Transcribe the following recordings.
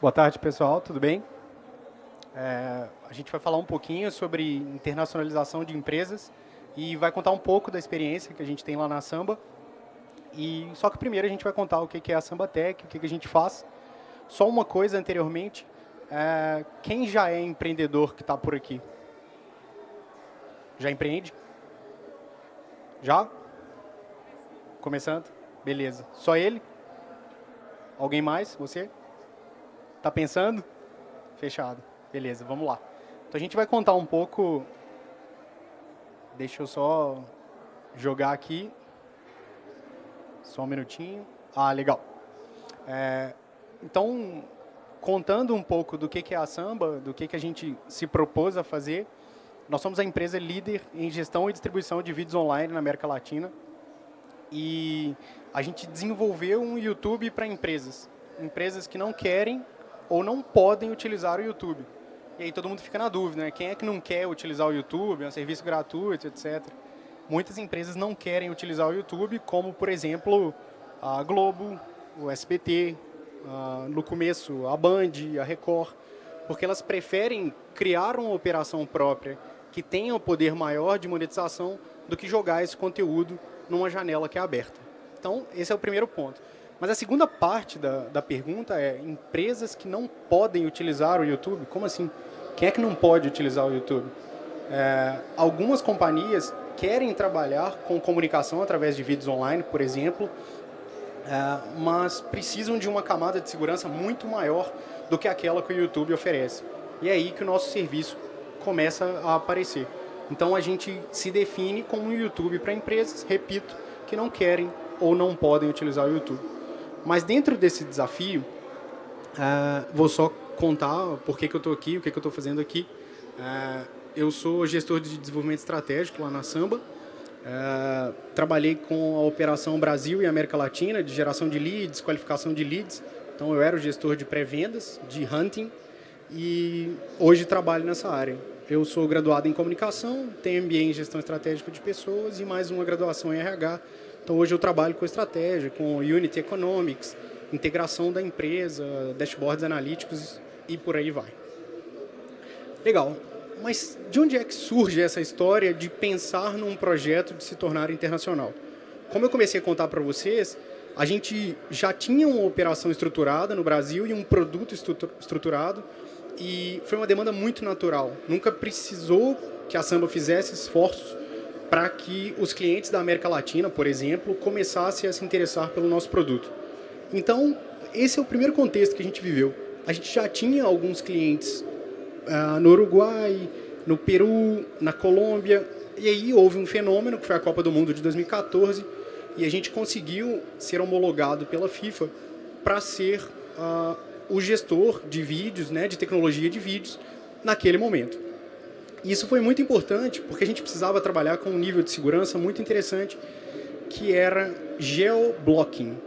Boa tarde, pessoal. Tudo bem? A gente vai falar um pouquinho sobre internacionalização de empresas e vai contar um pouco da experiência que a gente tem lá na Samba. Só que primeiro a gente vai contar o que é a Samba Tech, o que a gente faz. Só uma coisa anteriormente, quem já é empreendedor que está por aqui? Já empreende? Já? Começando? Beleza. Só ele? Alguém mais? Você? Tá pensando? Fechado. Beleza, vamos lá. Então a gente vai contar um pouco. Deixa eu só jogar aqui. Só um minutinho. Ah, legal. Então, contando um pouco do que é a Samba, do que a gente se propôs a fazer, nós somos a empresa líder em gestão e distribuição de vídeos online na América Latina. E a gente desenvolveu um YouTube para empresas. Empresas que não querem ou não podem utilizar o YouTube. E aí todo mundo fica na dúvida, né? Quem é que não quer utilizar o YouTube? É um serviço gratuito, etc. Muitas empresas não querem utilizar o YouTube, como, por exemplo, a Globo, o SBT, no começo a Band, a Record, porque elas preferem criar uma operação própria que tenha um poder maior de monetização do que jogar esse conteúdo numa janela que é aberta. Então, esse é o primeiro ponto. Mas a segunda parte da pergunta é empresas que não podem utilizar o YouTube. Como assim? Quem é que não pode utilizar o YouTube? Algumas companhias querem trabalhar com comunicação através de vídeos online, por exemplo, mas precisam de uma camada de segurança muito maior do que aquela que o YouTube oferece. E é aí que o nosso serviço começa a aparecer. Então a gente se define como um YouTube para empresas, repito, que não querem ou não podem utilizar o YouTube. Mas dentro desse desafio, vou só contar por que eu estou aqui, o que eu estou fazendo aqui. Eu sou gestor de desenvolvimento estratégico lá na Samba. Trabalhei com a operação Brasil e América Latina, de geração de leads, qualificação de leads. Então eu era o gestor de pré-vendas, de hunting, e hoje trabalho nessa área. Eu sou graduado em comunicação, tenho MBA em gestão estratégica de pessoas e mais uma graduação em RH. Então hoje eu trabalho com estratégia, com Unity Economics, integração da empresa, dashboards analíticos e por aí vai. Legal. Mas de onde é que surge essa história de pensar num projeto de se tornar internacional? Como eu comecei a contar para vocês, a gente já tinha uma operação estruturada no Brasil e um produto estruturado, e foi uma demanda muito natural. Nunca precisou que a Samba fizesse esforços para que os clientes da América Latina, por exemplo, começassem a se interessar pelo nosso produto. Então, esse é o primeiro contexto que a gente viveu. A gente já tinha alguns clientes no Uruguai, no Peru, na Colômbia, e aí houve um fenômeno, que foi a Copa do Mundo de 2014, e a gente conseguiu ser homologado pela FIFA para ser o gestor de vídeos, né, de tecnologia de vídeos, naquele momento. Isso foi muito importante, porque a gente precisava trabalhar com um nível de segurança muito interessante, que era geoblocking.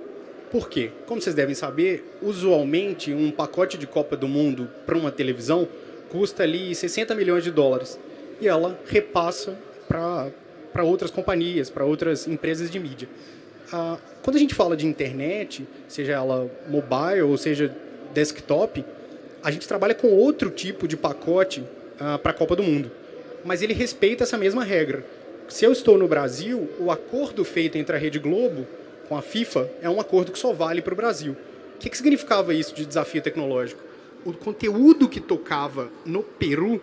Por quê? Como vocês devem saber, usualmente um pacote de Copa do Mundo para uma televisão custa ali 60 milhões de dólares. E ela repassa para outras companhias, para outras empresas de mídia. Quando a gente fala de internet, seja ela mobile ou seja desktop, a gente trabalha com outro tipo de pacote para a Copa do Mundo. Mas ele respeita essa mesma regra. Se eu estou no Brasil, o acordo feito entre a Rede Globo com a FIFA é um acordo que só vale para o Brasil. O que significava isso de desafio tecnológico? O conteúdo que tocava no Peru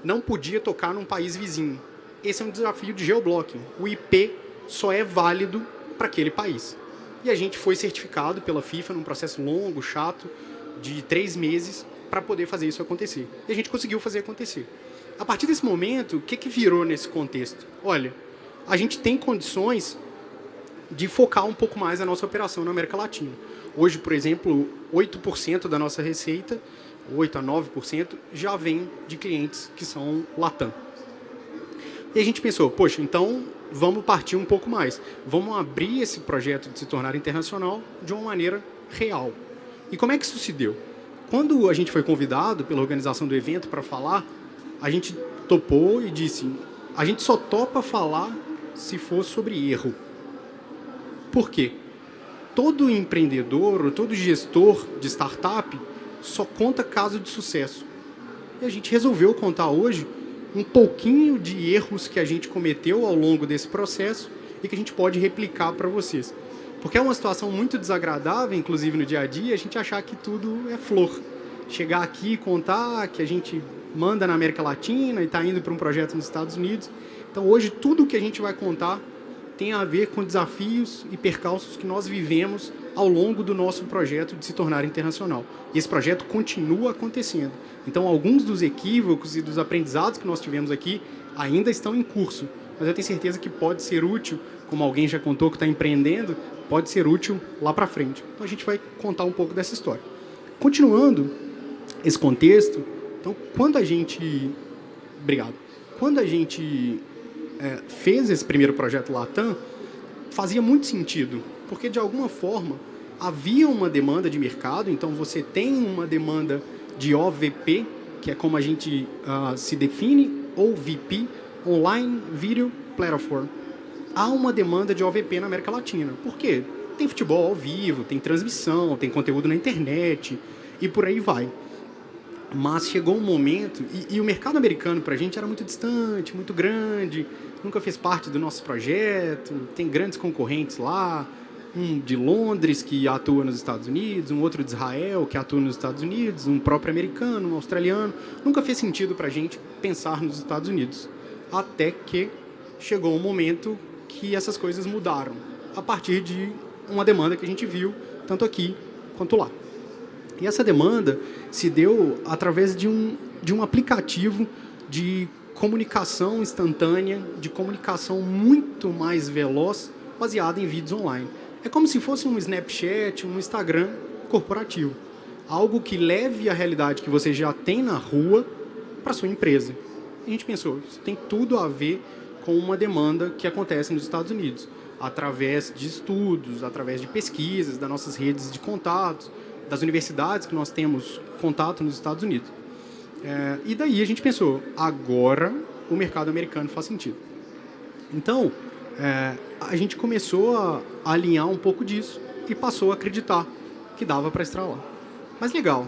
não podia tocar num país vizinho. Esse é um desafio de geoblocking. O IP só é válido para aquele país. E a gente foi certificado pela FIFA num processo longo, chato, de 3 meses, para poder fazer isso acontecer. E a gente conseguiu fazer acontecer. A partir desse momento, o que virou nesse contexto? Olha, a gente tem condições de focar um pouco mais a nossa operação na América Latina. Hoje, por exemplo, 8% da nossa receita, 8 a 9%, já vem de clientes que são Latam. E a gente pensou, poxa, então vamos partir um pouco mais. Vamos abrir esse projeto de se tornar internacional de uma maneira real. E como é que isso se deu? Quando a gente foi convidado pela organização do evento para falar, a gente topou e disse, a gente só topa falar se for sobre erro. Por quê? Todo empreendedor, ou todo gestor de startup só conta caso de sucesso. E a gente resolveu contar hoje um pouquinho de erros que a gente cometeu ao longo desse processo e que a gente pode replicar para vocês. Porque é uma situação muito desagradável, inclusive no dia a dia, a gente achar que tudo é flor. Chegar aqui e contar que a gente manda na América Latina e está indo para um projeto nos Estados Unidos. Então hoje tudo que a gente vai contar tem a ver com desafios e percalços que nós vivemos ao longo do nosso projeto de se tornar internacional. E esse projeto continua acontecendo. Então, alguns dos equívocos e dos aprendizados que nós tivemos aqui ainda estão em curso. Mas eu tenho certeza que pode ser útil, como alguém já contou que está empreendendo, pode ser útil lá para frente. Então, a gente vai contar um pouco dessa história. Continuando esse contexto, então, quando a gente... Obrigado. Quando a gente fez esse primeiro projeto Latam, fazia muito sentido, porque de alguma forma havia uma demanda de mercado, então você tem uma demanda de OVP, que é como a gente se define, ou VP, Online Video Platform. Há uma demanda de OVP na América Latina. Por quê? Tem futebol ao vivo, tem transmissão, tem conteúdo na internet e por aí vai. Mas chegou um momento, e o mercado americano para a gente era muito distante, muito grande, nunca fez parte do nosso projeto, tem grandes concorrentes lá, um de Londres que atua nos Estados Unidos, um outro de Israel que atua nos Estados Unidos, um próprio americano, um australiano. Nunca fez sentido para a gente pensar nos Estados Unidos. Até que chegou um momento que essas coisas mudaram, a partir de uma demanda que a gente viu, tanto aqui quanto lá. E essa demanda se deu através de um aplicativo de comunicação instantânea, de comunicação muito mais veloz, baseada em vídeos online. É como se fosse um Snapchat, um Instagram corporativo. Algo que leve a realidade que você já tem na rua para sua empresa. E a gente pensou, isso tem tudo a ver com uma demanda que acontece nos Estados Unidos, através de estudos, através de pesquisas, das nossas redes de contatos, das universidades que nós temos contato nos Estados Unidos. E daí a gente pensou, agora o mercado americano faz sentido. Então, a gente começou a alinhar um pouco disso e passou a acreditar que dava para estralar. Mas legal,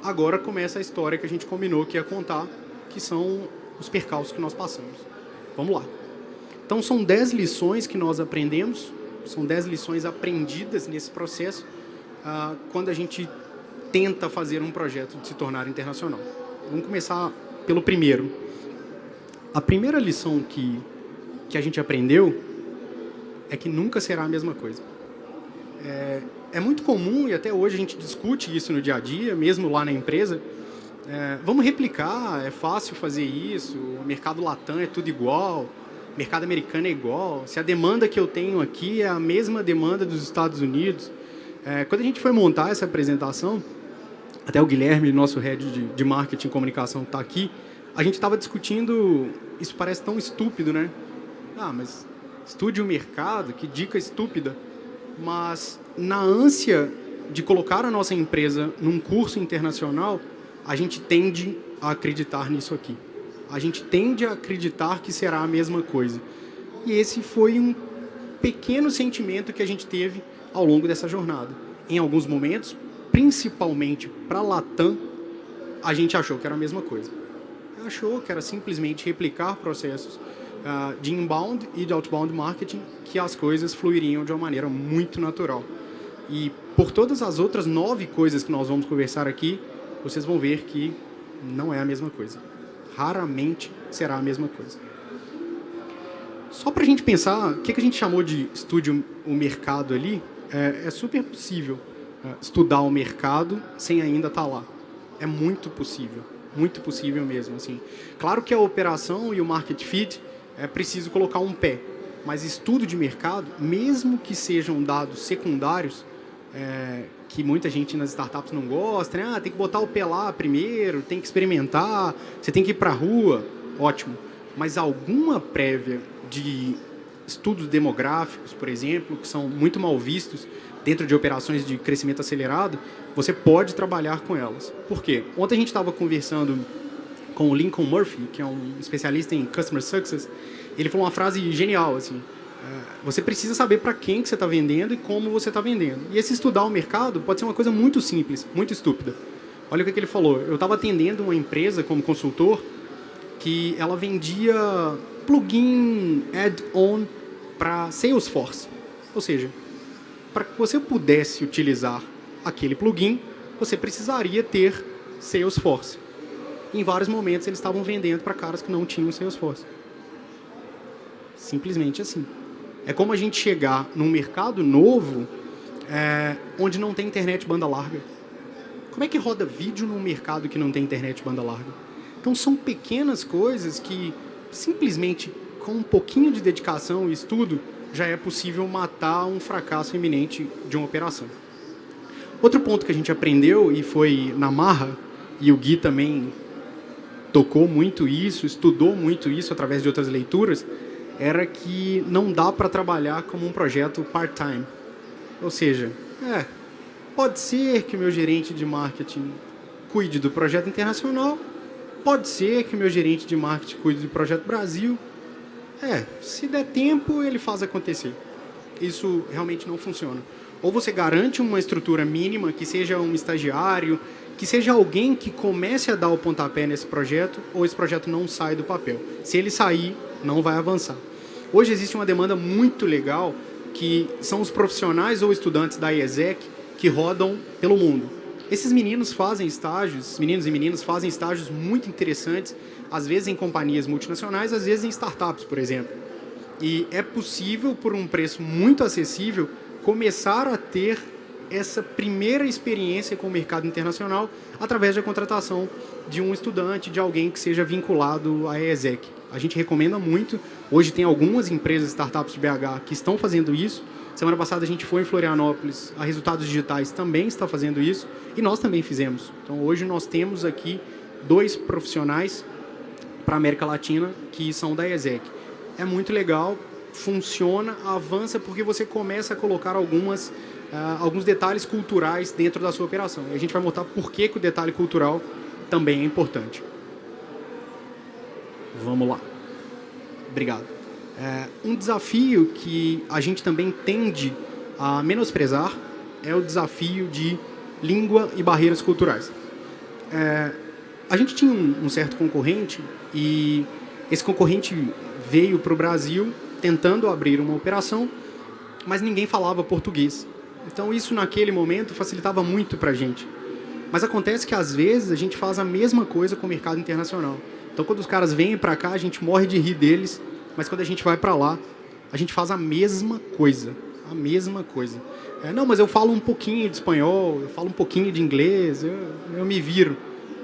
agora começa a história que a gente combinou que ia contar, que são os percalços que nós passamos. Vamos lá. Então, são 10 lições que nós aprendemos, são 10 lições aprendidas nesse processo, quando a gente tenta fazer um projeto de se tornar internacional. Vamos começar pelo primeiro. A primeira lição que a gente aprendeu é que nunca será a mesma coisa. É muito comum, e até hoje a gente discute isso no dia a dia, mesmo lá na empresa. Vamos replicar, é fácil fazer isso, o mercado Latam é tudo igual, o mercado americano é igual, se a demanda que eu tenho aqui é a mesma demanda dos Estados Unidos. Quando a gente foi montar essa apresentação, até o Guilherme, nosso head de marketing e comunicação, está aqui, a gente estava discutindo, isso parece tão estúpido, né? Mas estude o mercado, que dica estúpida. Mas na ânsia de colocar a nossa empresa num curso internacional, a gente tende a acreditar nisso aqui. A gente tende a acreditar que será a mesma coisa. E esse foi um pequeno sentimento que a gente teve ao longo dessa jornada. Em alguns momentos, principalmente para Latam, a gente achou que era a mesma coisa. Achou que era simplesmente replicar processos de inbound e de outbound marketing, que as coisas fluiriam de uma maneira muito natural. E por todas as outras 9 coisas que nós vamos conversar aqui, vocês vão ver que não é a mesma coisa. Raramente será a mesma coisa. Só para a gente pensar, o que a gente chamou de estude o mercado ali, é super possível estudar o mercado sem ainda estar lá. É muito possível mesmo. Assim. Claro que a operação e o market fit é preciso colocar um pé, mas estudo de mercado, mesmo que sejam dados secundários, que muita gente nas startups não gosta, né? Tem que botar o pé lá primeiro, tem que experimentar, você tem que ir para a rua, ótimo. Mas alguma prévia de estudos demográficos, por exemplo, que são muito mal vistos dentro de operações de crescimento acelerado, você pode trabalhar com elas. Por quê? Ontem a gente estava conversando com o Lincoln Murphy, que é um especialista em Customer Success. Ele falou uma frase genial, assim, você precisa saber para quem que você está vendendo e como você está vendendo. E esse estudar o mercado pode ser uma coisa muito simples, muito estúpida. Olha o que ele falou. Eu estava atendendo uma empresa como consultor que ela vendia plugin add-on para Salesforce. Ou seja, para que você pudesse utilizar aquele plugin, você precisaria ter Salesforce. Em vários momentos eles estavam vendendo para caras que não tinham Salesforce. Simplesmente assim. É como a gente chegar num mercado novo onde não tem internet banda larga. Como é que roda vídeo num mercado que não tem internet banda larga? Então são pequenas coisas que simplesmente com um pouquinho de dedicação e estudo já é possível matar um fracasso iminente de uma operação. Outro ponto que a gente aprendeu e foi na marra, e o Gui também tocou muito isso, estudou muito isso através de outras leituras, era que não dá para trabalhar como um projeto part-time. Ou seja, pode ser que o meu gerente de marketing cuide do projeto internacional, pode ser que o meu gerente de marketing cuide do projeto Brasil. Se der tempo, ele faz acontecer. Isso realmente não funciona. Ou você garante uma estrutura mínima, que seja um estagiário, que seja alguém que comece a dar o pontapé nesse projeto, ou esse projeto não sai do papel. Se ele sair, não vai avançar. Hoje existe uma demanda muito legal, que são os profissionais ou estudantes da IESEC que rodam pelo mundo. Esses meninos fazem estágios, meninos e meninas fazem estágios muito interessantes, às vezes em companhias multinacionais, às vezes em startups, por exemplo. E é possível, por um preço muito acessível, começar a ter essa primeira experiência com o mercado internacional através da contratação de um estudante, de alguém que seja vinculado à IESEC. A gente recomenda muito. Hoje tem algumas empresas, startups de BH, que estão fazendo isso. Semana passada a gente foi em Florianópolis, a Resultados Digitais também está fazendo isso e nós também fizemos. Então hoje nós temos aqui 2 profissionais para a América Latina que são da IESEC. É muito legal, funciona, avança porque você começa a colocar alguns detalhes culturais dentro da sua operação. E a gente vai mostrar por que o detalhe cultural também é importante. Vamos lá. Obrigado. Um desafio que a gente também tende a menosprezar é o desafio de língua e barreiras culturais. A gente tinha um certo concorrente e esse concorrente veio para o Brasil tentando abrir uma operação, mas ninguém falava português. Então isso naquele momento facilitava muito para a gente. Mas acontece que às vezes a gente faz a mesma coisa com o mercado internacional. Então quando os caras vêm para cá, a gente morre de rir deles, mas quando a gente vai para lá, a gente faz a mesma coisa. A mesma coisa. Não, mas eu falo um pouquinho de espanhol, eu falo um pouquinho de inglês, eu me viro.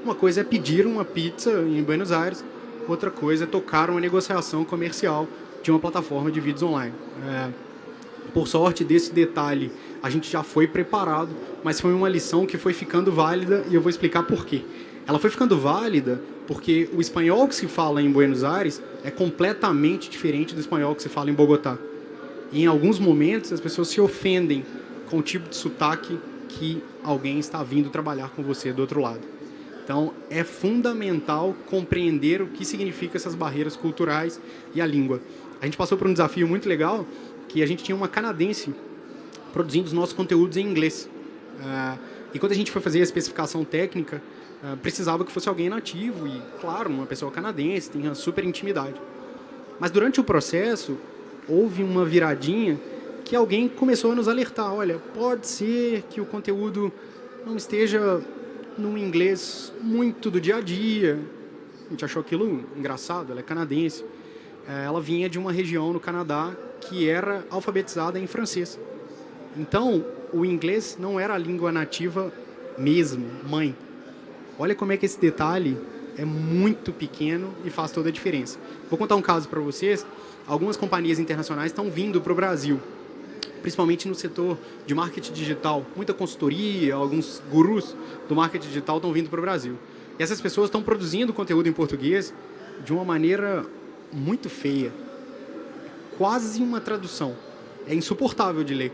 Uma coisa é pedir uma pizza em Buenos Aires, outra coisa é tocar uma negociação comercial de uma plataforma de vídeos online. Por sorte, desse detalhe, a gente já foi preparado, mas foi uma lição que foi ficando válida e eu vou explicar por quê. Ela foi ficando válida porque o espanhol que se fala em Buenos Aires é completamente diferente do espanhol que se fala em Bogotá. E em alguns momentos as pessoas se ofendem com o tipo de sotaque que alguém está vindo trabalhar com você do outro lado. Então é fundamental compreender o que significam essas barreiras culturais e a língua. A gente passou por um desafio muito legal, que a gente tinha uma canadense produzindo os nossos conteúdos em inglês. E quando a gente foi fazer a especificação técnica, precisava que fosse alguém nativo e, claro, uma pessoa canadense, tinha super intimidade. Mas durante o processo, houve uma viradinha que alguém começou a nos alertar. Olha, pode ser que o conteúdo não esteja num inglês muito do dia a dia. A gente achou aquilo engraçado, ela é canadense. Ela vinha de uma região no Canadá que era alfabetizada em francês. Então, o inglês não era a língua nativa mesmo, mãe. Olha como é que esse detalhe é muito pequeno e faz toda a diferença. Vou contar um caso para vocês. Algumas companhias internacionais estão vindo para o Brasil, principalmente no setor de marketing digital. Muita consultoria, alguns gurus do marketing digital estão vindo para o Brasil. E essas pessoas estão produzindo conteúdo em português de uma maneira muito feia. Quase uma tradução. É insuportável de ler.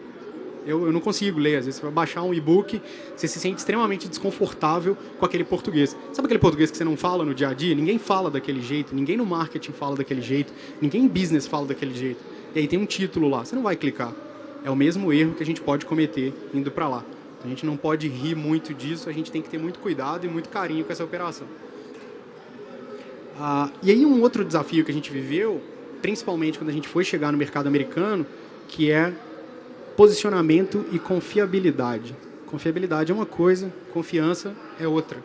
Eu não consigo ler. Às vezes você vai baixar um e-book, você se sente extremamente desconfortável com aquele português. Sabe aquele português que você não fala no dia a dia? Ninguém fala daquele jeito, ninguém no marketing fala daquele jeito, ninguém em business fala daquele jeito. E aí tem um título lá, você não vai clicar. É o mesmo erro que a gente pode cometer indo para lá. A gente não pode rir muito disso, a gente tem que ter muito cuidado e muito carinho com essa operação. E aí um outro desafio que a gente viveu, principalmente quando a gente foi chegar no mercado americano, que é posicionamento e confiabilidade. Confiabilidade é uma coisa, confiança é outra.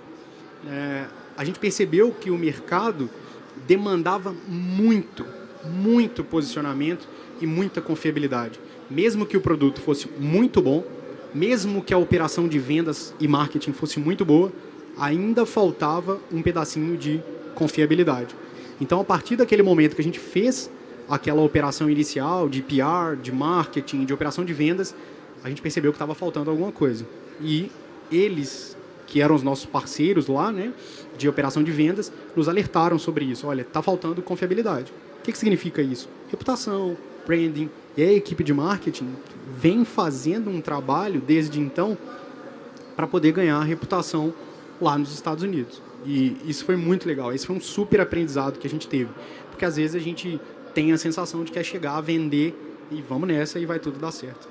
A gente percebeu que o mercado demandava muito posicionamento e muita confiabilidade. Mesmo que o produto fosse muito bom, mesmo que a operação de vendas e marketing fosse muito boa, ainda faltava um pedacinho de confiabilidade. Então, a partir daquele momento que a gente fez aquela operação inicial de PR, de marketing, de operação de vendas, a gente percebeu que estava faltando alguma coisa. E eles, que eram os nossos parceiros lá, né, de operação de vendas, nos alertaram sobre isso. Olha, está faltando confiabilidade. O que significa isso? Reputação, branding. E a equipe de marketing vem fazendo um trabalho desde então para poder ganhar a reputação lá nos Estados Unidos. E isso foi muito legal. Esse foi um super aprendizado que a gente teve. Porque às vezes a gente tem a sensação de que é chegar, vender e vamos nessa e vai tudo dar certo.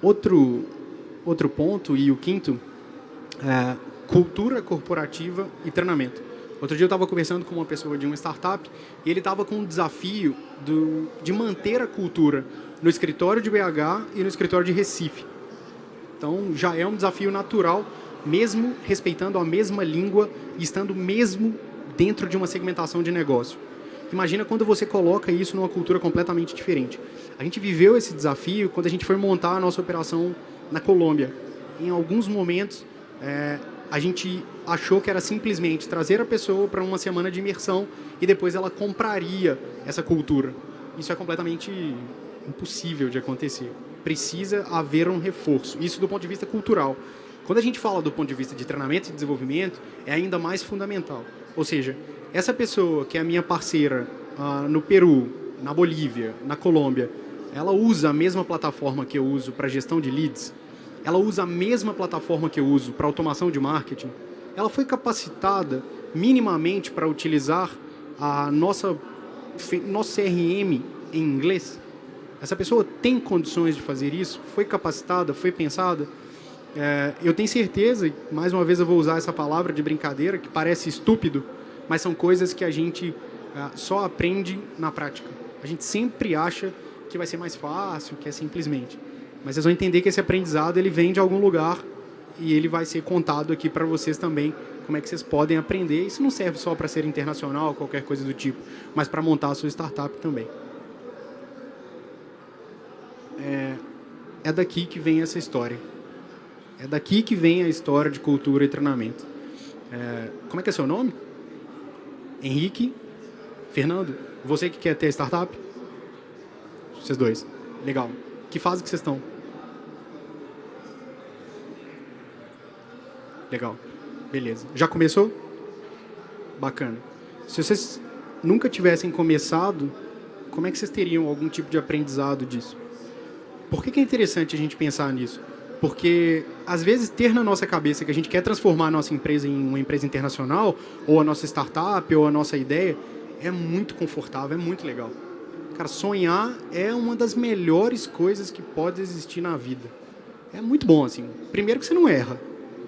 Outro ponto, e o quinto, é cultura corporativa e treinamento. Outro dia eu estava conversando com uma pessoa de uma startup e ele estava com um desafio de manter a cultura no escritório de BH e no escritório de Recife. Então, já é um desafio natural, mesmo respeitando a mesma língua e estando mesmo dentro de uma segmentação de negócio. Imagina quando você coloca isso numa cultura completamente diferente. A gente viveu esse desafio quando a gente foi montar a nossa operação na Colômbia. Em alguns momentos, a gente achou que era simplesmente trazer a pessoa para uma semana de imersão e depois ela compraria essa cultura. Isso é completamente impossível de acontecer. Precisa haver um reforço. Isso do ponto de vista cultural. Quando a gente fala do ponto de vista de treinamento e desenvolvimento, é ainda mais fundamental. Ou seja, essa pessoa que é a minha parceira no Peru, na Bolívia, na Colômbia, ela usa a mesma plataforma que eu uso para gestão de leads, ela usa a mesma plataforma que eu uso para automação de marketing, ela foi capacitada minimamente para utilizar a nosso CRM em inglês? Essa pessoa tem condições de fazer isso? Foi capacitada? Foi pensada? Eu tenho certeza, e mais uma vez eu vou usar essa palavra de brincadeira, que parece estúpido, mas são coisas que a gente só aprende na prática. A gente sempre acha que vai ser mais fácil, que é simplesmente. Mas vocês vão entender que esse aprendizado ele vem de algum lugar e ele vai ser contado aqui para vocês também, como é que vocês podem aprender. Isso não serve só para ser internacional, qualquer coisa do tipo, mas para montar a sua startup também. É daqui que vem essa história. É daqui que vem a história de cultura e treinamento. Como é que é seu nome? Henrique? Fernando? Você que quer ter startup? Vocês dois. Legal. Que fase que vocês estão? Legal. Beleza. Já começou? Bacana. Se vocês nunca tivessem começado, como é que vocês teriam algum tipo de aprendizado disso? Por que é interessante a gente pensar nisso? Porque, às vezes, ter na nossa cabeça que a gente quer transformar a nossa empresa em uma empresa internacional, ou a nossa startup, ou a nossa ideia, é muito confortável, é muito legal. Cara, sonhar é uma das melhores coisas que pode existir na vida. É muito bom, assim. Primeiro que você não erra.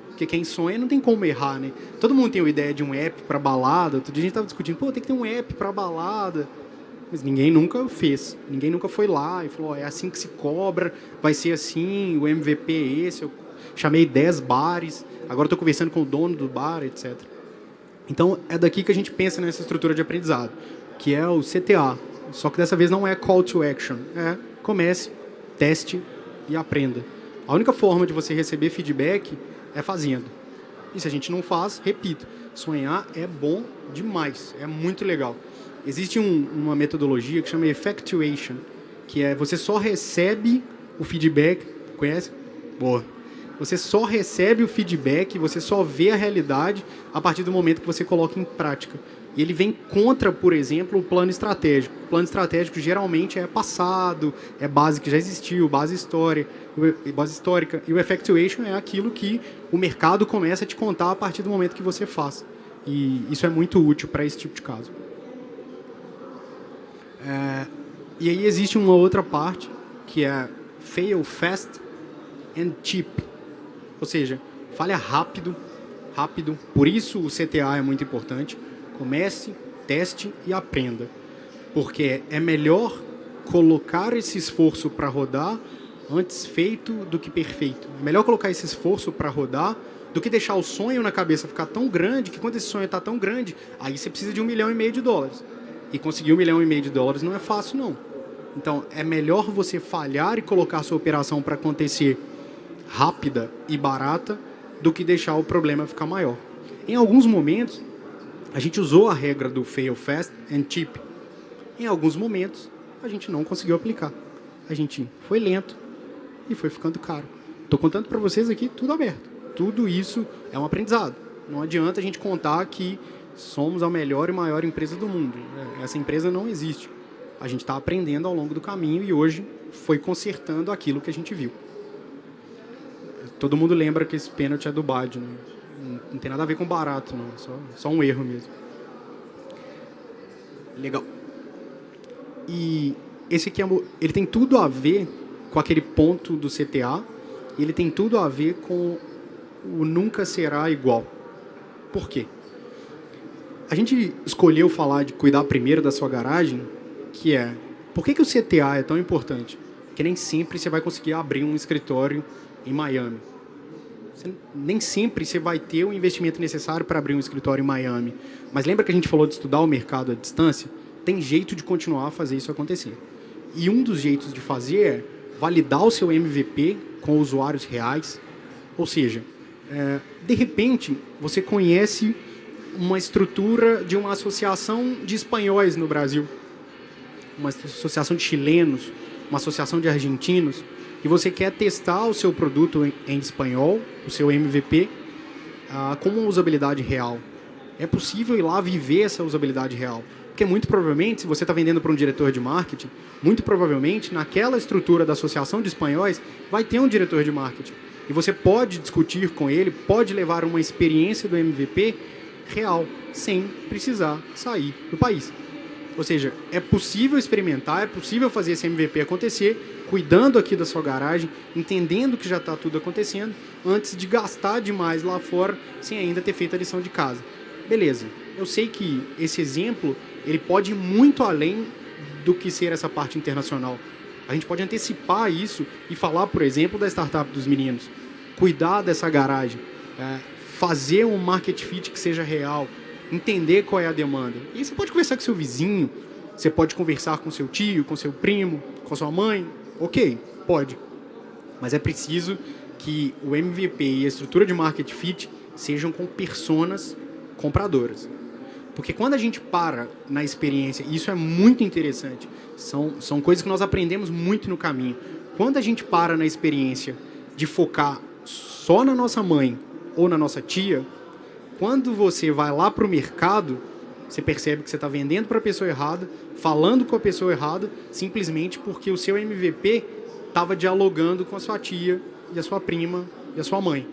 Porque quem sonha não tem como errar, né? Todo mundo tem uma ideia de um app para balada. Outro dia a gente estava discutindo, tem que ter um app para balada. Mas ninguém nunca fez. Ninguém nunca foi lá e falou, é assim que se cobra, vai ser assim, o MVP é esse. Eu chamei 10 bares, agora estou conversando com o dono do bar, etc. Então, é daqui que a gente pensa nessa estrutura de aprendizado, que é o CTA. Só que dessa vez não é call to action. Comece, teste e aprenda. A única forma de você receber feedback é fazendo. E se a gente não faz, repito, sonhar é bom demais, é muito legal. Existe uma metodologia que chama Effectuation, que é você só recebe o feedback. Conhece? Boa. Você só recebe o feedback, você só vê a realidade a partir do momento que você coloca em prática. E ele vem contra, por exemplo, o plano estratégico. O plano estratégico geralmente é passado, é base que já existiu, base histórica. E o Effectuation é aquilo que o mercado começa a te contar a partir do momento que você faz. E isso é muito útil para esse tipo de caso. E aí existe uma outra parte, que é fail fast, and cheap. Ou seja, falha rápido, rápido. Por isso o CTA é muito importante. Comece, teste e aprenda. Porque é melhor colocar esse esforço para rodar antes feito do que perfeito. É melhor colocar esse esforço para rodar do que deixar o sonho na cabeça ficar tão grande que quando esse sonho está tão grande, aí você precisa de $1,5 milhão. E conseguir $1,5 milhão não é fácil, não. Então, é melhor você falhar e colocar sua operação para acontecer rápida e barata do que deixar o problema ficar maior. Em alguns momentos, a gente usou a regra do fail fast and cheap. Em alguns momentos, a gente não conseguiu aplicar. A gente foi lento e foi ficando caro. Estou contando para vocês aqui tudo aberto. Tudo isso é um aprendizado. Não adianta a gente contar que somos a melhor e maior empresa do mundo. Essa empresa não existe. A gente está aprendendo ao longo do caminho e hoje foi consertando aquilo que a gente viu. Todo mundo lembra que esse pênalti é do Baggio, né? Não tem nada a ver com barato, não. Só um erro mesmo. Legal. E esse aqui ele tem tudo a ver com aquele ponto do CTA e ele tem tudo a ver com o nunca será igual. Por quê? A gente escolheu falar de cuidar primeiro da sua garagem, que é... Por que o CTA é tão importante? Porque nem sempre você vai conseguir abrir um escritório em Miami. Nem sempre você vai ter o investimento necessário para abrir um escritório em Miami. Mas lembra que a gente falou de estudar o mercado à distância? Tem jeito de continuar a fazer isso acontecer. E um dos jeitos de fazer é validar o seu MVP com usuários reais. Ou seja, de repente, você conhece uma estrutura de uma associação de espanhóis no Brasil, uma associação de chilenos, uma associação de argentinos, e você quer testar o seu produto em espanhol, o seu MVP, com uma usabilidade real. É possível ir lá viver essa usabilidade real. Porque muito provavelmente, se você está vendendo para um diretor de marketing, muito provavelmente naquela estrutura da associação de espanhóis vai ter um diretor de marketing. E você pode discutir com ele, pode levar uma experiência do MVP real, sem precisar sair do país. Ou seja, é possível experimentar, é possível fazer esse MVP acontecer, cuidando aqui da sua garagem, entendendo que já está tudo acontecendo, antes de gastar demais lá fora, sem ainda ter feito a lição de casa. Beleza, eu sei que esse exemplo ele pode ir muito além do que ser essa parte internacional. A gente pode antecipar isso e falar, por exemplo, da startup dos meninos. Cuidar dessa garagem, fazer um market fit que seja real, entender qual é a demanda. E você pode conversar com seu vizinho, você pode conversar com seu tio, com seu primo, com sua mãe. Ok, pode. Mas é preciso que o MVP e a estrutura de market fit sejam com personas compradoras. Porque quando a gente para na experiência, e isso é muito interessante, são coisas que nós aprendemos muito no caminho. Quando a gente para na experiência de focar só na nossa mãe ou na nossa tia, quando você vai lá para o mercado, você percebe que você está vendendo para a pessoa errada, falando com a pessoa errada, simplesmente porque o seu MVP estava dialogando com a sua tia e a sua prima e a sua mãe.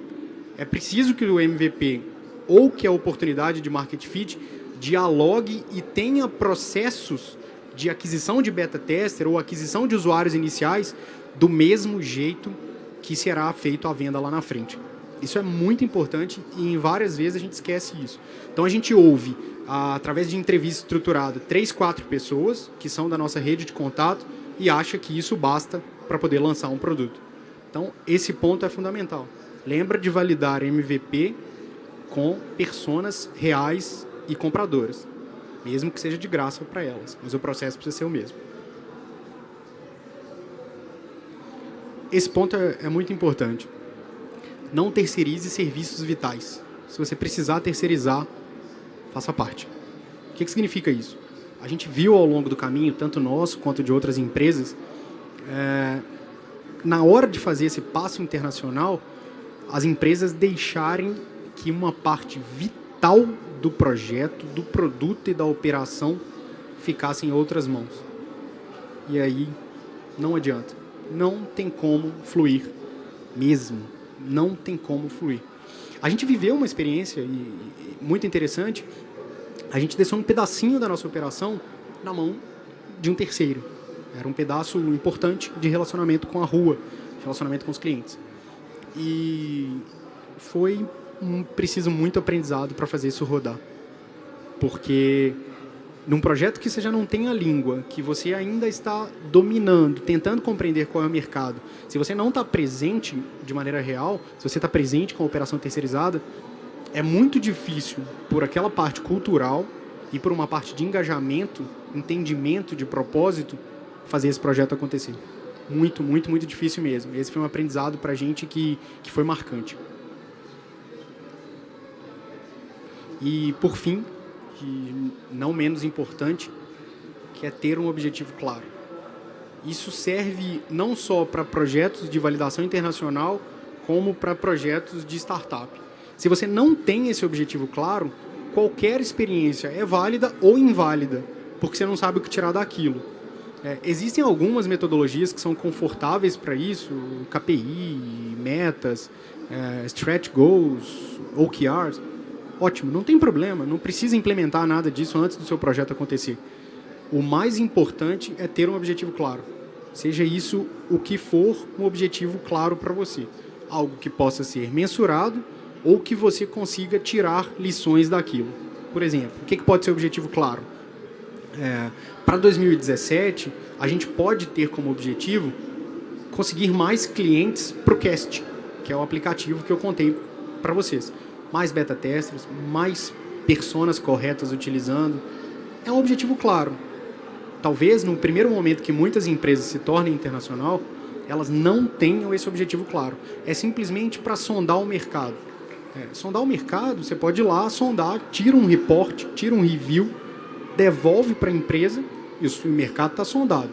É preciso que o MVP ou que a oportunidade de market fit dialogue e tenha processos de aquisição de beta tester ou aquisição de usuários iniciais do mesmo jeito que será feito a venda lá na frente. Isso é muito importante e em várias vezes a gente esquece isso. Então a gente ouve, através de entrevista estruturada, 3, 4 pessoas que são da nossa rede de contato e acha que isso basta para poder lançar um produto. Então esse ponto é fundamental. Lembra de validar MVP com personas reais e compradoras, mesmo que seja de graça para elas, mas o processo precisa ser o mesmo. Esse ponto é muito importante. Não terceirize serviços vitais. Se você precisar terceirizar, faça parte. O que significa isso? A gente viu ao longo do caminho, tanto nosso quanto de outras empresas, na hora de fazer esse passo internacional, as empresas deixarem que uma parte vital do projeto, do produto e da operação ficasse em outras mãos. E aí, não adianta. Não tem como fluir mesmo. Não tem como fluir. A gente viveu uma experiência muito interessante. A gente deixou um pedacinho da nossa operação na mão de um terceiro. Era um pedaço importante de relacionamento com a rua, de relacionamento com os clientes. E foi preciso muito aprendizado para fazer isso rodar. Porque num projeto que você já não tem a língua, que você ainda está dominando, tentando compreender qual é o mercado, se você não está presente de maneira real, se você está presente com a operação terceirizada, é muito difícil, por aquela parte cultural e por uma parte de engajamento, entendimento de propósito, fazer esse projeto acontecer. Muito, muito, muito difícil mesmo. Esse foi um aprendizado para a gente que foi marcante. E, por fim, que não menos importante, que é ter um objetivo claro. Isso serve não só para projetos de validação internacional, como para projetos de startup. Se você não tem esse objetivo claro, qualquer experiência é válida ou inválida, porque você não sabe o que tirar daquilo. Existem algumas metodologias que são confortáveis para isso, KPI, metas, stretch goals, OKRs. Ótimo, não tem problema, não precisa implementar nada disso antes do seu projeto acontecer. O mais importante é ter um objetivo claro. Seja isso o que for, um objetivo claro para você. Algo que possa ser mensurado ou que você consiga tirar lições daquilo. Por exemplo, o que pode ser objetivo claro? Para 2017, a gente pode ter como objetivo conseguir mais clientes para o Cast, que é o aplicativo que eu contei para vocês. Mais beta testers, mais personas corretas utilizando. É um objetivo claro. Talvez, no primeiro momento que muitas empresas se tornem internacional, elas não tenham esse objetivo claro. É simplesmente para sondar o mercado. Sondar o mercado, você pode ir lá, sondar, tira um report, tira um review, devolve para a empresa e o mercado está sondado.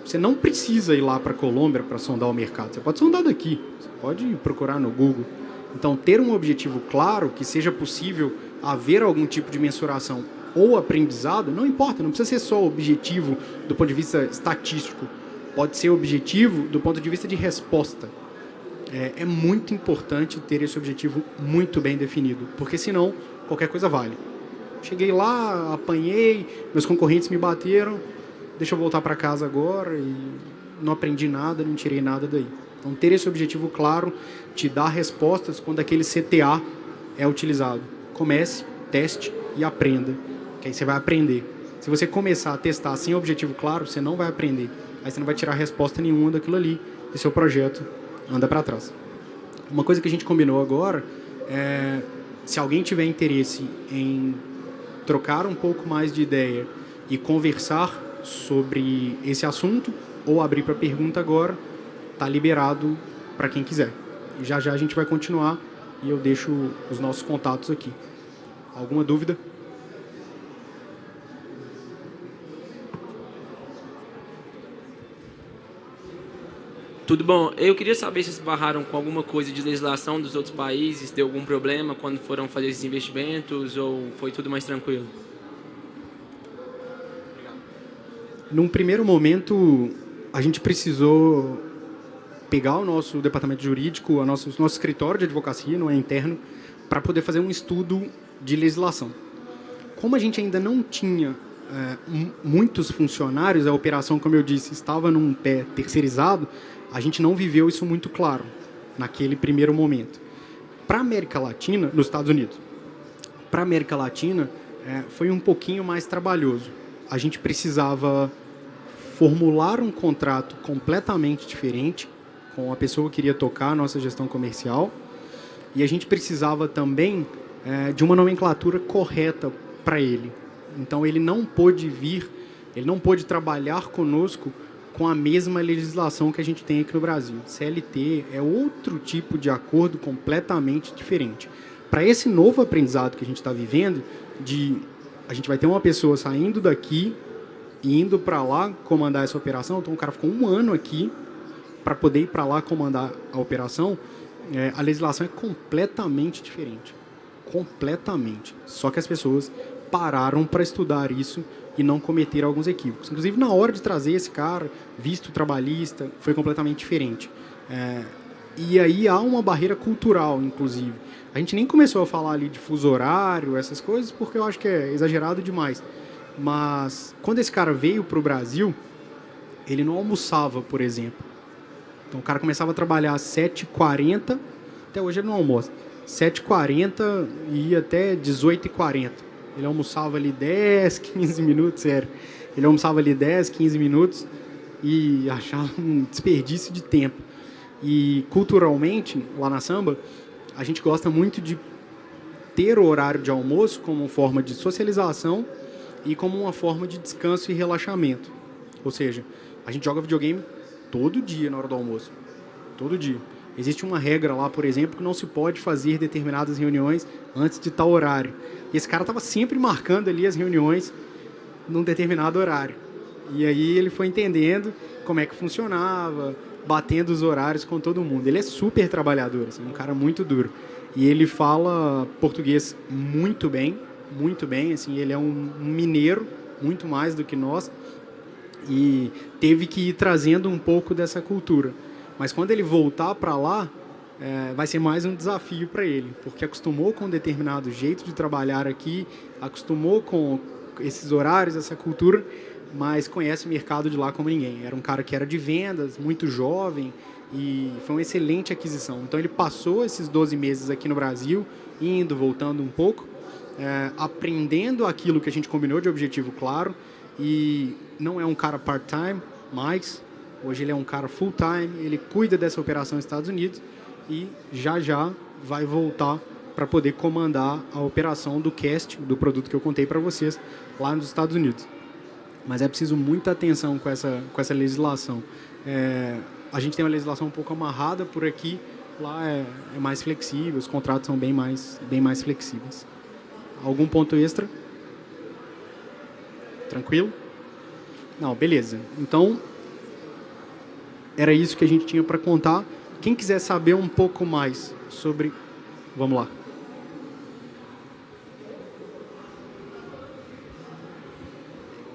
Você não precisa ir lá para a Colômbia para sondar o mercado. Você pode sondar daqui. Você pode procurar no Google. Então, ter um objetivo claro, que seja possível haver algum tipo de mensuração ou aprendizado, não importa, não precisa ser só objetivo do ponto de vista estatístico. Pode ser objetivo do ponto de vista de resposta. É muito importante ter esse objetivo muito bem definido, porque senão qualquer coisa vale. Cheguei lá, apanhei, meus concorrentes me bateram, deixa eu voltar para casa agora e não aprendi nada, não tirei nada daí. Então, ter esse objetivo claro te dá respostas quando aquele CTA é utilizado. Comece, teste e aprenda, que aí você vai aprender. Se você começar a testar sem objetivo claro, você não vai aprender. Aí você não vai tirar resposta nenhuma daquilo ali e seu projeto anda para trás. Uma coisa que a gente combinou agora é, se alguém tiver interesse em trocar um pouco mais de ideia e conversar sobre esse assunto ou abrir para pergunta agora, está liberado para quem quiser. E já a gente vai continuar e eu deixo os nossos contatos aqui. Alguma dúvida? Tudo bom. Eu queria saber se vocês barraram com alguma coisa de legislação dos outros países, deu algum problema quando foram fazer esses investimentos ou foi tudo mais tranquilo? Num primeiro momento, a gente precisou pegar o nosso departamento jurídico, o nosso escritório de advocacia, não é interno, para poder fazer um estudo de legislação. Como a gente ainda não tinha muitos funcionários, a operação, como eu disse, estava num pé terceirizado, a gente não viveu isso muito claro naquele primeiro momento. Para a América Latina, nos Estados Unidos, para a América Latina, foi um pouquinho mais trabalhoso. A gente precisava formular um contrato completamente diferente com a pessoa que queria tocar a nossa gestão comercial e a gente precisava também de uma nomenclatura correta para ele. Então, ele não pôde vir, ele não pôde trabalhar conosco com a mesma legislação que a gente tem aqui no Brasil. CLT é outro tipo de acordo completamente diferente. Para esse novo aprendizado que a gente está vivendo, a gente vai ter uma pessoa saindo daqui e indo para lá comandar essa operação, então o cara ficou 1 ano aqui para poder ir para lá comandar a operação, a legislação é completamente diferente. Completamente. Só que as pessoas pararam para estudar isso e não cometer alguns equívocos. Inclusive, na hora de trazer esse cara, visto trabalhista, foi completamente diferente. E aí há uma barreira cultural, inclusive. A gente nem começou a falar ali de fuso horário, essas coisas, porque eu acho que é exagerado demais. Mas, quando esse cara veio para o Brasil, ele não almoçava, por exemplo. Então, o cara começava a trabalhar às 7h40 Até hoje ele não almoça. 7h40 e ia até 18h40. Ele almoçava ali 10, 15 minutos, sério. Ele almoçava ali 10, 15 minutos e achava um desperdício de tempo. E culturalmente, lá na Samba, a gente gosta muito de ter o horário de almoço como uma forma de socialização e como uma forma de descanso e relaxamento. Ou seja, a gente joga videogame todo dia na hora do almoço. Todo dia. Existe uma regra lá, por exemplo, que não se pode fazer determinadas reuniões antes de tal horário. E esse cara estava sempre marcando ali as reuniões num determinado horário. E aí ele foi entendendo como é que funcionava, batendo os horários com todo mundo. Ele é super trabalhador, assim, um cara muito duro. E ele fala português muito bem, assim, ele é um mineiro, muito mais do que nós, e teve que ir trazendo um pouco dessa cultura. Mas quando ele voltar para lá, vai ser mais um desafio para ele, porque acostumou com um determinado jeito de trabalhar aqui, acostumou com esses horários, essa cultura, mas conhece o mercado de lá como ninguém. Era um cara que era de vendas, muito jovem, e foi uma excelente aquisição. Então ele passou esses 12 meses aqui no Brasil, indo, voltando um pouco, aprendendo aquilo que a gente combinou de objetivo claro, e não é um cara part-time, mas hoje ele é um cara full-time, ele cuida dessa operação nos Estados Unidos e já vai voltar para poder comandar a operação do cast, do produto que eu contei para vocês, lá nos Estados Unidos. Mas é preciso muita atenção com essa legislação. A gente tem uma legislação um pouco amarrada por aqui, lá é mais flexível, os contratos são bem mais flexíveis. Algum ponto extra? Tranquilo? Não, beleza. Então, era isso que a gente tinha para contar. Quem quiser saber um pouco mais sobre... Vamos lá.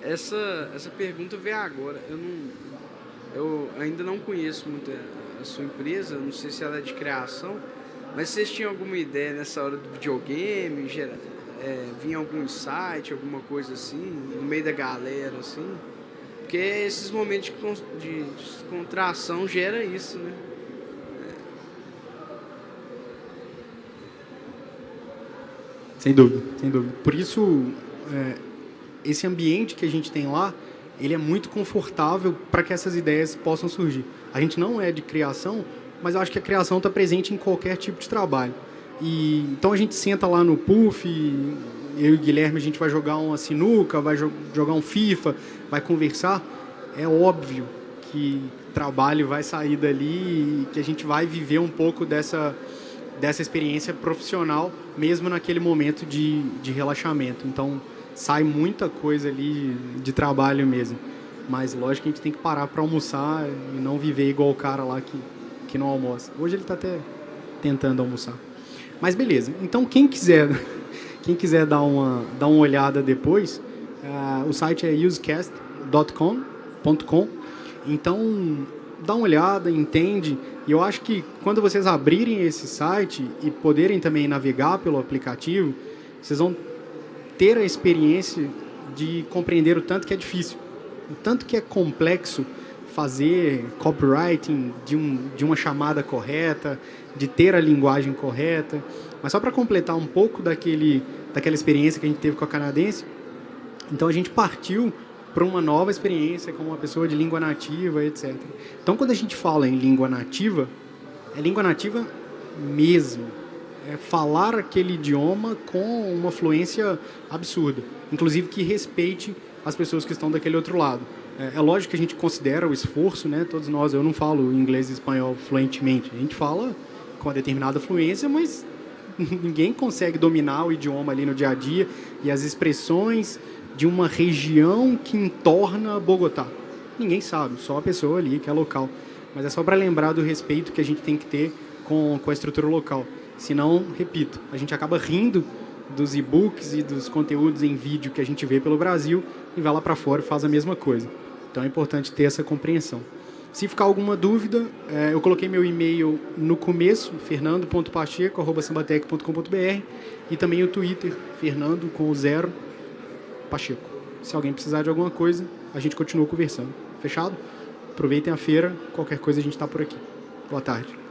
Essa pergunta veio agora. Eu ainda não conheço muito a sua empresa, não sei se ela é de criação, mas vocês tinham alguma ideia nessa hora do videogame, vinha algum insight, alguma coisa assim, no meio da galera, assim? Porque esses momentos de descontração gera isso, né? Sem dúvida, sem dúvida. Por isso, esse ambiente que a gente tem lá, ele é muito confortável para que essas ideias possam surgir. A gente não é de criação, mas eu acho que a criação está presente em qualquer tipo de trabalho. Então a gente senta lá no puff, eu e o Guilherme, a gente vai jogar uma sinuca, vai jogar um FIFA, vai conversar. É óbvio que trabalho vai sair dali e que a gente vai viver um pouco dessa experiência profissional, mesmo naquele momento de relaxamento. Então, sai muita coisa ali de trabalho mesmo. Mas, lógico que a gente tem que parar para almoçar e não viver igual o cara lá que não almoça. Hoje ele está até tentando almoçar. Mas, beleza. Então, quem quiser dar uma olhada depois, o site é usecast.com. Então, dá uma olhada, entende. E eu acho que quando vocês abrirem esse site e poderem também navegar pelo aplicativo, vocês vão ter a experiência de compreender o tanto que é difícil, o tanto que é complexo fazer copywriting de uma chamada correta, de ter a linguagem correta. Mas só para completar um pouco daquela experiência que a gente teve com a canadense, então a gente partiu para uma nova experiência com uma pessoa de língua nativa, etc. Então, quando a gente fala em língua nativa, é língua nativa mesmo. É falar aquele idioma com uma fluência absurda. Inclusive que respeite as pessoas que estão daquele outro lado. É lógico que a gente considera o esforço, né? Todos nós, eu não falo inglês e espanhol fluentemente. A gente fala com uma determinada fluência, mas ninguém consegue dominar o idioma ali no dia a dia e as expressões de uma região que entorna Bogotá. Ninguém sabe, só a pessoa ali que é local. Mas é só para lembrar do respeito que a gente tem que ter com a estrutura local. Senão, repito, a gente acaba rindo dos e-books e dos conteúdos em vídeo que a gente vê pelo Brasil e vai lá para fora e faz a mesma coisa. Então é importante ter essa compreensão. Se ficar alguma dúvida, eu coloquei meu e-mail no começo, fernando.pacheco@sambatec.com.br, e também o Twitter, Fernando com o 0 Pacheco. Se alguém precisar de alguma coisa, a gente continua conversando. Fechado? Aproveitem a feira, qualquer coisa a gente está por aqui. Boa tarde.